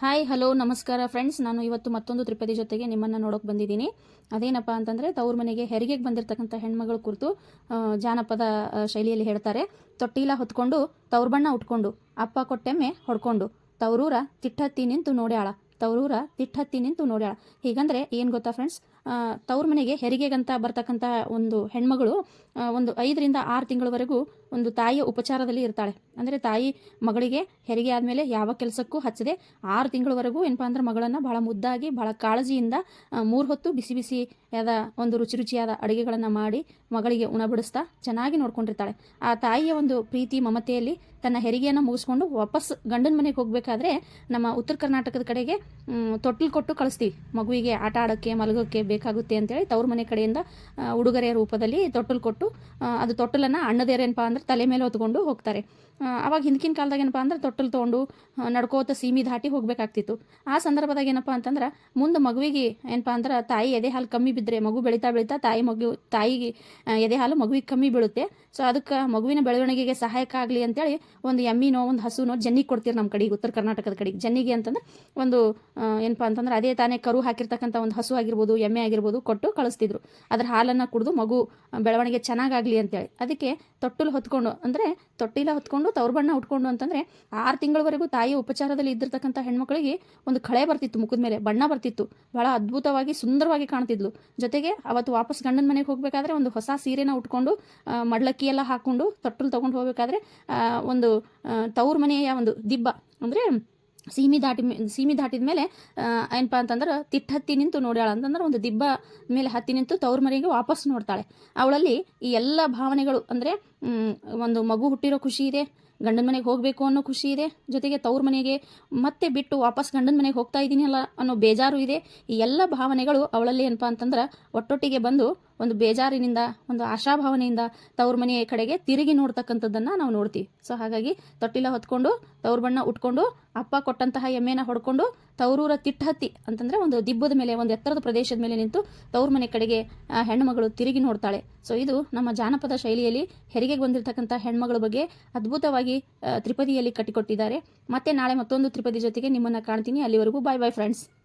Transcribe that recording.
Hi hello ನಮಸ್ಕಾರ friends. ನಾನು ಇವತ್ತು ಮತ್ತೊಂದು ತ್ರಿಪದಿ ಜೊತೆಗೆ ನಿಮ್ಮನ್ನು ನೋಡೋಕೆ ಬಂದಿದ್ದೀನಿ. ಅದೇನಪ್ಪ ಅಂತಂದರೆ, ತವ್ರ ಮನೆಗೆ ಹೆರಿಗೆಗೆ ಬಂದಿರತಕ್ಕಂಥ ಹೆಣ್ಮಗಳ ಕುರಿತು ಜಾನಪದ ಶೈಲಿಯಲ್ಲಿ ಹೇಳ್ತಾರೆ. ತೊಟ್ಟಿಲ ಹೊತ್ಕೊಂಡು ತವ್ರ ಬಣ್ಣ ಉಟ್ಕೊಂಡು ಅಪ್ಪ ಕೊಟ್ಟೆಮ್ಮೆ ಹೊಡ್ಕೊಂಡು ತವರೂರ ತಿಟ್ಟತ್ತಿ ನಿಂತು ನೋಡ್ಯಾಳ, ತವರೂರ ತಿಟ್ಟತ್ತಿ ನಿಂತು ನೋಡ್ಯಾಳ. ಹೀಗಂದ್ರೆ ಏನು ಗೊತ್ತಾ ಫ್ರೆಂಡ್ಸ್, ತವ್ರ ಮನೆಗೆ ಹೆರಿಗೆಗಂತ ಬರ್ತಕ್ಕಂಥ ಒಂದು ಹೆಣ್ಮಗಳು ಒಂದು 5ರಿಂದ 6 ತಿಂಗಳವರೆಗೂ ಒಂದು ತಾಯಿಯ ಉಪಚಾರದಲ್ಲಿ ಇರ್ತಾಳೆ. ಅಂದರೆ ತಾಯಿ ಮಗಳಿಗೆ ಹೆರಿಗೆ ಆದಮೇಲೆ ಯಾವ ಕೆಲಸಕ್ಕೂ ಹಚ್ಚದೆ 6 ತಿಂಗಳವರೆಗೂ ಏನಪ್ಪ ಅಂದ್ರೆ ಮಗಳನ್ನು ಭಾಳ ಮುದ್ದಾಗಿ ಭಾಳ ಕಾಳಜಿಯಿಂದ 3 ಹೊತ್ತು ಬಿಸಿ ಬಿಸಿಯಾದ ಒಂದು ರುಚಿ ರುಚಿಯಾದ ಅಡುಗೆಗಳನ್ನು ಮಾಡಿ ಮಗಳಿಗೆ ಉಣಬಡಿಸ್ತಾ ಚೆನ್ನಾಗಿ ನೋಡ್ಕೊಂಡಿರ್ತಾಳೆ. ಆ ತಾಯಿಯ ಒಂದು ಪ್ರೀತಿ ಮಮತೆಯಲ್ಲಿ ತನ್ನ ಹೆರಿಗೆಯನ್ನು ಮುಗಿಸ್ಕೊಂಡು ವಾಪಸ್ ಗಂಡನ ಮನೆಗೆ ಹೋಗಬೇಕಾದ್ರೆ ನಮ್ಮ ಉತ್ತರ ಕರ್ನಾಟಕದ ಕಡೆಗೆ ತೊಟ್ಟಿಲು ಕೊಟ್ಟು ಕಳಿಸ್ತೀವಿ. ಮಗುವಿಗೆ ಆಟ ಆಡೋಕ್ಕೆ ಮಲಗೋಕ್ಕೆ ಬೇಕಾಗುತ್ತೆ ಅಂತೇಳಿ ತವ್ರ ಮನೆ ಕಡೆಯಿಂದ ಉಡುಗೊರೆಯ ರೂಪದಲ್ಲಿ ತೊಟ್ಟಲು ಕೊಟ್ಟು ಅದು ತೊಟ್ಟಲನ್ನು ಅಣ್ಣದೇರೇನಪ್ಪ ಅಂದ್ರೆ ತಲೆ ಮೇಲೆ ಹೊತ್ಕೊಂಡು ಹೋಗ್ತಾರೆ. ಅವಾಗ ಹಿಂದಿನ ಕಾಲದಾಗ ಏನಪ್ಪ ಅಂದ್ರೆ ತೊಟ್ಟಲು ತೊಗೊಂಡು ನಡ್ಕೋತ ಸೀಮಿ ದಾಟಿ ಹೋಗಬೇಕಾಗ್ತಿತ್ತು. ಆ ಸಂದರ್ಭದಾಗ ಏನಪ್ಪ ಅಂತಂದ್ರೆ ಮುಂದೆ ಮಗುವಿಗೆ ಏನಪ್ಪ ಅಂದ್ರೆ ತಾಯಿ ಎದೆ ಹಾಲು ಕಮ್ಮಿ ಬಿದ್ದರೆ ಮಗು ಬೆಳೀತಾ ಬೆಳೀತಾ ತಾಯಿಗೆ ಎದೆ ಹಾಲು ಮಗುವಿಗೆ ಕಮ್ಮಿ ಬೀಳುತ್ತೆ. ಸೊ ಅದಕ್ಕೆ ಮಗುವಿನ ಬೆಳವಣಿಗೆಗೆ ಸಹಾಯಕ ಆಗಲಿ ಅಂತೇಳಿ ಒಂದು ಎಮ್ಮಿನೋ ಒಂದು ಹಸುನೋ ಜನ್ನಿಗೆ ಕೊಡ್ತೀರಿ ನಮ್ಮ ಕಡೆಗೆ, ಉತ್ತರ ಕರ್ನಾಟಕದ ಕಡೆಗೆ. ಜನ್ನಿಗೆ ಅಂತಂದ್ರೆ ಒಂದು ಏನಪ್ಪ ಅಂತಂದ್ರೆ ಅದೇ ತಾನೇ ಕರು ಹಾಕಿರ್ತಕ್ಕಂಥ ಒಂದು ಹಸು ಆಗಿರ್ಬೋದು ಎಮ್ಮೆ ಆಗಿರ್ಬೋದು ಕೊಟ್ಟು ಕಳಿಸ್ತಿದ್ರು. ಅದ್ರ ಹಾಲನ್ನು ಕುಡಿದು ಮಗು ಬೆಳವಣಿಗೆ ಚೆನ್ನಾಗಾಗಲಿ ಅಂತೇಳಿ. ಅದಕ್ಕೆ ತೊಟ್ಟಲು ಹೊತ್ಕೊಂಡು ಅಂದರೆ ತೊಟ್ಟಿಲ ಹೊತ್ಕೊಂಡು ತವ್ರ ಬಣ್ಣ ಉಟ್ಕೊಂಡು ಅಂತಂದರೆ 6 ತಿಂಗಳವರೆಗೂ ತಾಯಿಯ ಉಪಚಾರದಲ್ಲಿ ಇದ್ದಿರ್ತಕ್ಕಂಥ ಹೆಣ್ಮಕ್ಳಿಗೆ ಒಂದು ಕಳೆ ಬರ್ತಿತ್ತು, ಮುಖದ ಮೇಲೆ ಬಣ್ಣ ಬರ್ತಿತ್ತು, ಭಾಳ ಅದ್ಭುತವಾಗಿ ಸುಂದರವಾಗಿ ಕಾಣ್ತಿದ್ಲು. ಜೊತೆಗೆ ಅವತ್ತು ವಾಪಸ್ ಗಂಡನ ಮನೆಗೆ ಹೋಗಬೇಕಾದ್ರೆ ಒಂದು ಹೊಸ ಸೀರೆನ ಉಟ್ಕೊಂಡು ಮಡ್ಲಕ್ಕಿ ಎಲ್ಲ ಹಾಕ್ಕೊಂಡು ತೊಟ್ಟಲು ತೊಗೊಂಡು ಹೋಗಬೇಕಾದ್ರೆ ಒಂದು ತವ್ರ ಮನೆಯ ಒಂದು ದಿಬ್ಬ ಅಂದರೆ ಸೀಮಿ ದಾಟಿದ ಮೇಲೆ ಏನಪ್ಪ ಅಂತಂದ್ರೆ ತಿಟ್ಟತ್ತಿ ನಿಂತು ನೋಡ್ಯಾಳ ಅಂತಂದ್ರೆ ಒಂದು ದಿಬ್ಬ ಮೇಲೆ ಹತ್ತಿ ನಿಂತು ತವ್ರ ಮನೆಗೆ ವಾಪಸ್ ನೋಡ್ತಾಳೆ. ಅವಳಲ್ಲಿ ಈ ಎಲ್ಲ ಭಾವನೆಗಳು ಅಂದರೆ ಒಂದು ಮಗು ಹುಟ್ಟಿರೋ ಖುಷಿ ಇದೆ, ಗಂಡನ ಮನೆಗೆ ಹೋಗಬೇಕು ಅನ್ನೋ ಖುಷಿ ಇದೆ, ಜೊತೆಗೆ ತವ್ರ ಮನೆಗೆ ಮತ್ತೆ ಬಿಟ್ಟು ವಾಪಸ್ ಗಂಡನ ಮನೆಗೆ ಹೋಗ್ತಾ ಇದ್ದೀನಲ್ಲ ಅನ್ನೋ ಬೇಜಾರು ಇದೆ. ಈ ಎಲ್ಲ ಭಾವನೆಗಳು ಅವಳಲ್ಲಿ ಏನಪ್ಪ ಅಂತಂದ್ರೆ ಒಟ್ಟೊಟ್ಟಿಗೆ ಬಂದು ಒಂದು ಬೇಜಾರಿನಿಂದ ಒಂದು ಆಶಾಭಾವನೆಯಿಂದ ತವ್ರ ಮನೆಯ ಕಡೆಗೆ ತಿರುಗಿ ನೋಡ್ತಕ್ಕಂಥದ್ದನ್ನು ನಾವು ನೋಡ್ತೀವಿ. ಸೊ ಹಾಗಾಗಿ ತೊಟ್ಟಿಲ ಹೊತ್ಕೊಂಡು ತವ್ರ ಬಣ್ಣ ಉಟ್ಕೊಂಡು ಅಪ್ಪ ಕೊಟ್ಟಂತಹ ಎಮ್ಮೆನ ಹೊಡ್ಕೊಂಡು ತವರೂರ ತಿಟ್ಟಹತ್ತಿ ಅಂತಂದರೆ ಒಂದು ದಿಬ್ಬದ ಮೇಲೆ ಒಂದು ಎತ್ತರದ ಪ್ರದೇಶದ ಮೇಲೆ ನಿಂತು ತವ್ರ ಮನೆ ಕಡೆಗೆ ಹೆಣ್ಮಗಳು ತಿರುಗಿ ನೋಡ್ತಾಳೆ. ಸೊ ಇದು ನಮ್ಮ ಜಾನಪದ ಶೈಲಿಯಲ್ಲಿ ಹೆರಿಗೆಗೆ ಬಂದಿರತಕ್ಕಂಥ ಹೆಣ್ಮಗಳ ಬಗ್ಗೆ ಅದ್ಭುತವಾಗಿ ತ್ರಿಪದಿಯಲ್ಲಿ ಕಟ್ಟಿಕೊಟ್ಟಿದ್ದಾರೆ. ಮತ್ತೆ ನಾಳೆ ಮತ್ತೊಂದು ತ್ರಿಪದಿ ಜೊತೆಗೆ ನಿಮ್ಮನ್ನು ಕಾಣ್ತೀನಿ. ಅಲ್ಲಿವರೆಗೂ ಬಾಯ್ ಬಾಯ್ ಫ್ರೆಂಡ್ಸ್.